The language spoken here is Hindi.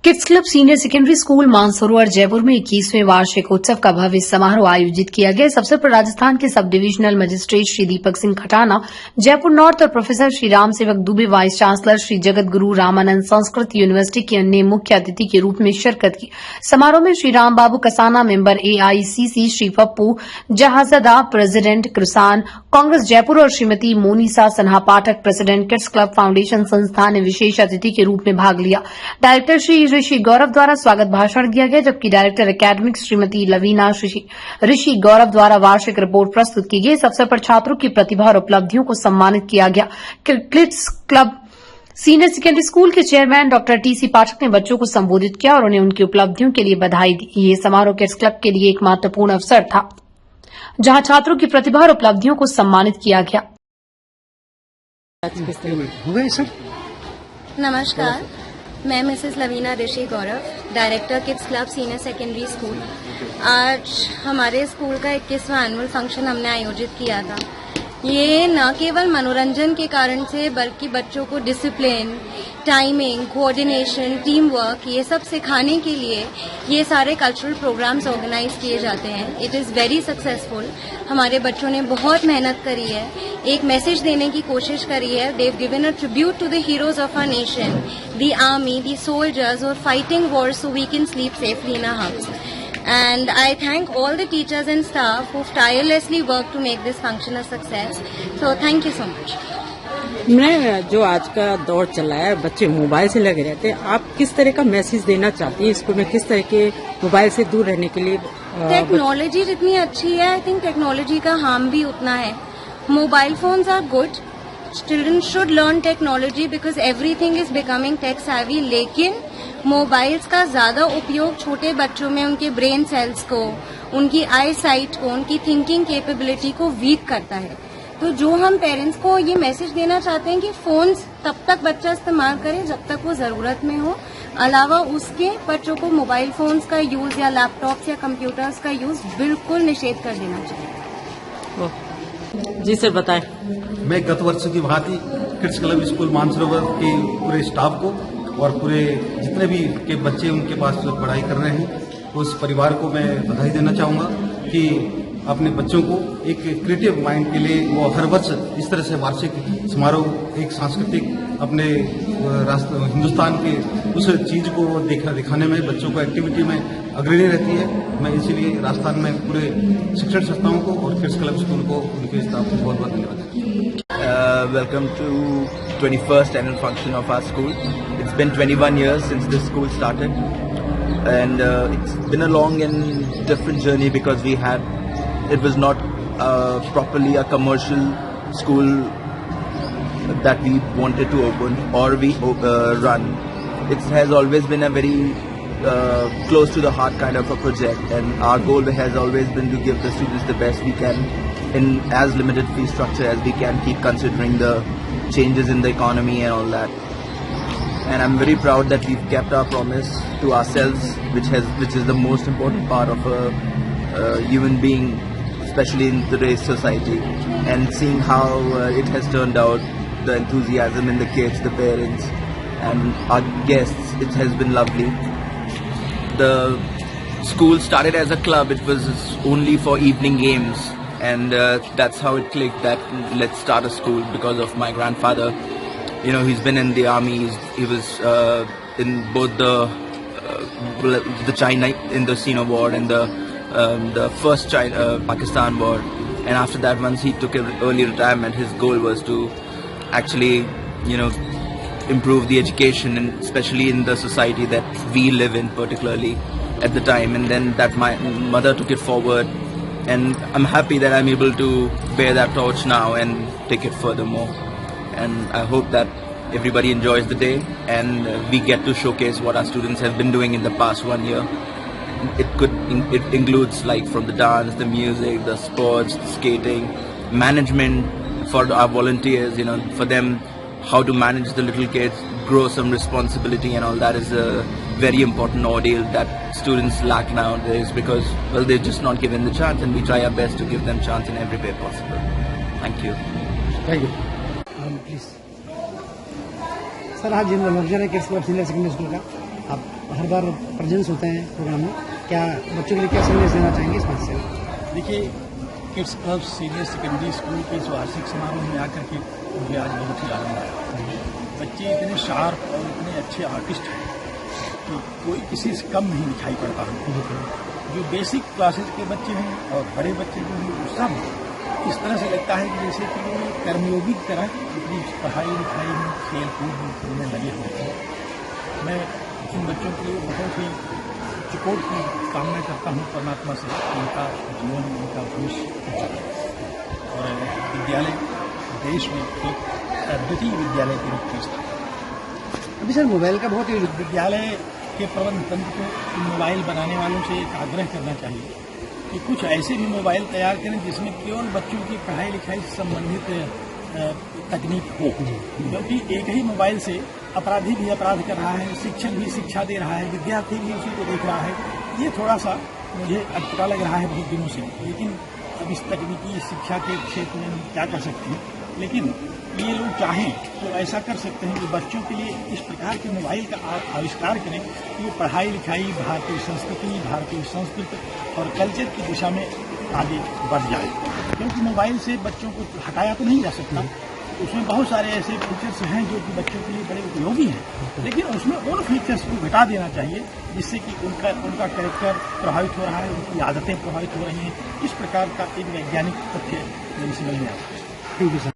Kids club senior secondary school Mansarovar Jaipur में 21वें वार्षिक उत्सव का भव्य समारोह आयोजित किया गया। इस अवसर पर राजस्थान के sub divisional magistrate Shri Deepak Singh Khatana, Jaipur north और प्रोफेसर श्री राम सेवक Dubey, vice chancellor Shri Jagat Guru Ramanand Sanskrit university के अन्य मुख्य अतिथि के रूप में शिरकत की। समारोह में Shri Ram Babu Kasana, member AICC, Shri Pappu Jahajda, president Kisan Congress Jaipur और Shrimati Monisa Sanha Pathak, president kids club foundation संस्था ने विशेष अतिथि के रूप में भाग लिया। डायरेक्टर श्री ऋषि गौरव द्वारा स्वागत भाषण दिया गया, जबकि डायरेक्टर एकेडमिक्स श्रीमती लवीना ऋषि गौरव द्वारा वार्षिक रिपोर्ट प्रस्तुत की गई। इस अवसर पर छात्रों की प्रतिभा और उपलब्धियों को सम्मानित किया गया। Kids club senior secondary school के चेयरमैन डॉक्टर TC पाठक ने बच्चों को संबोधित किया और उन्हें उनकी उपलब्धियों के लिए बधाई दी। ये समारोह किड्स क्लब के लिए एक महत्वपूर्ण अवसर था, जहां छात्रों की प्रतिभा और उपलब्धियों को सम्मानित किया गया। नमस्कार, मैं Mrs Lavina Rishi Gaurav, director kids club senior secondary school. आज हमारे स्कूल का 21वां एनुअल फंक्शन हमने आयोजित किया था। ये न केवल मनोरंजन के कारण से, बल्कि बच्चों को discipline, timing, coordination, team work, ये सब सिखाने के लिए ये सारे कल्चरल प्रोग्राम्स ऑर्गेनाइज किए जाते हैं। It is very successful. हमारे बच्चों ने बहुत मेहनत करी है, एक मैसेज देने की कोशिश करी है। They have given a tribute to the heroes of our nation, the army, the soldiers, और fighting wars so we can sleep safely in our house. And I thank all the teachers and staff who've tirelessly worked to make this function a success. So thank you so much. मैं जो आज का दौर चला है, बच्चे मोबाइल से लगे रहते हैं, आप किस तरह का मैसेज देना चाहती हैं स्कूल में? किस तरह के मोबाइल से दूर रहने के लिए? टेक्नोलॉजी जितनी अच्छी है, आई थिंक टेक्नोलॉजी का हार्म भी उतना है। Mobile phones are good, children should learn technology because everything is becoming tech savvy, लेकिन मोबाइल्स का ज्यादा उपयोग छोटे बच्चों में उनके ब्रेन सेल्स को, उनकी आई साइट को, उनकी थिंकिंग कैपेबिलिटी को वीक करता है। तो जो हम पेरेंट्स को ये मैसेज देना चाहते हैं कि फोन्स तब तक बच्चा इस्तेमाल करे जब तक वो जरूरत में हो, अलावा उसके बच्चों को मोबाइल फोन्स का यूज या लैपटॉप्स या कंप्यूटर्स का यूज बिल्कुल निषेध कर देना चाहिए। जी सर, बताएं। मैं गत वर्ष की भांति किड्स क्लब स्कूल मानसरोवर के पूरे स्टाफ को और पूरे जितने भी के बच्चे उनके पास जो पढ़ाई कर रहे हैं, उस परिवार को मैं बधाई देना चाहूँगा कि अपने बच्चों को एक क्रिएटिव माइंड के लिए वो हर वर्ष इस तरह से वार्षिक समारोह, एक सांस्कृतिक अपने हिंदुस्तान के उस चीज को दिखाने में बच्चों को एक्टिविटी में अग्रणी रहती है। मैं इसीलिए राजस्थान में पूरे शिक्षण संस्थाओं को और किड्स क्लब स्कूल को, उनके स्टाफ को बहुत बहुत धन्यवाद। Welcome to 21st annual function of our school. It's been 21 years since this school started, and it's been a long and different journey because it was not properly a commercial school that we wanted to open or we run. It has always been a very close to the heart kind of a project, and our goal has always been to give the students the best we can in as limited fee structure as we can, keep considering the changes in the economy and all that. And I'm very proud that we've kept our promise to ourselves, which is the most important part of a human being, especially in today's society. And seeing how it has turned out, the enthusiasm in the kids, the parents, and our guests, it has been lovely. The school started as a club. It was only for evening games, and that's how it clicked that let's start a school because of my grandfather. You know, he's been in the army. He was in both the China Indocina war and the first Pakistan war. And after that, once he took an early retirement, his goal was to actually, you know, improve the education, and especially in the society that we live in, particularly at the time. And then that my mother took it forward, and I'm happy that I'm able to bear that torch now and take it furthermore. And I hope that everybody enjoys the day, and we get to showcase what our students have been doing in the past 1 year. It includes like from the dance, the music, the sports, the skating, management for our volunteers, you know, for them how to manage the little kids, grow some responsibility, and all that is a very important ordeal that students lack nowadays because, well, they're just not given the chance, and we try our best to give them chance in every way possible. Thank you. Thank you. Please sir, आज जनरल मैनेजर है kids club senior secondary school का, आप हर बार प्रेजेंस होते हैं प्रोग्राम में, क्या बच्चों के लिए क्या संदेश देना चाहेंगे इस बात से? देखिए, kids club senior secondary school के इस वार्षिक समारोह में आकर के मुझे आज बहुत ही आनंद आया। बच्चे इतने शार्प और इतने अच्छे आर्टिस्ट हैं कि कोई किसी से कम नहीं दिखाई पड़ता है। जो बेसिक क्लासेस के बच्चे हैं और बड़े बच्चे जो हैं सब इस तरह से लगता है कि जैसे कि वो कर्मयोगी की तरह अपनी पढ़ाई लिखाई में खेल कूद में लगे हुए हैं। मैं इन बच्चों के लिए बहुत ही सपोर्ट की कामना करता हूँ परमात्मा से, उनका जीवन उनका भविष्य और विद्यालय देश में एक अद्वितीय विद्यालय के रूप में स्थापित। अभी सर मोबाइल का बहुत ही विद्यालय के प्रबंध तंत्र को इन मोबाइल बनाने वालों से एक आग्रह करना चाहिए कि कुछ ऐसे भी मोबाइल तैयार करें जिसमें केवल बच्चों की पढ़ाई लिखाई से संबंधित तकनीक हो, क्योंकि एक ही मोबाइल से अपराधी भी अपराध कर रहा है, शिक्षक भी शिक्षा दे रहा है, विद्यार्थी भी उसी को देख रहा है। ये थोड़ा सा मुझे अटपटा लग रहा है बहुत दिनों से, लेकिन अब इस तकनीकी शिक्षा के क्षेत्र में हम क्या कर सकते हैं। लेकिन ये लोग चाहें तो ऐसा कर सकते हैं कि बच्चों के लिए इस प्रकार के मोबाइल का आविष्कार करें कि वो पढ़ाई लिखाई, भारतीय संस्कृति, भारतीय संस्कृति और कल्चर की दिशा में आगे बढ़ जाए। क्योंकि मोबाइल से बच्चों को हटाया तो नहीं जा सकता, उसमें बहुत सारे ऐसे फीचर्स हैं जो कि बच्चों के लिए बड़े उपयोगी हैं, लेकिन उसमें उन फीचर्स को घटा देना चाहिए जिससे कि उनका कैरेक्टर प्रभावित हो रहा है, उनकी आदतें प्रभावित हो रही हैं। इस प्रकार का एक वैज्ञानिक तथ्य मेरी समझ में आता है। Thank you sir.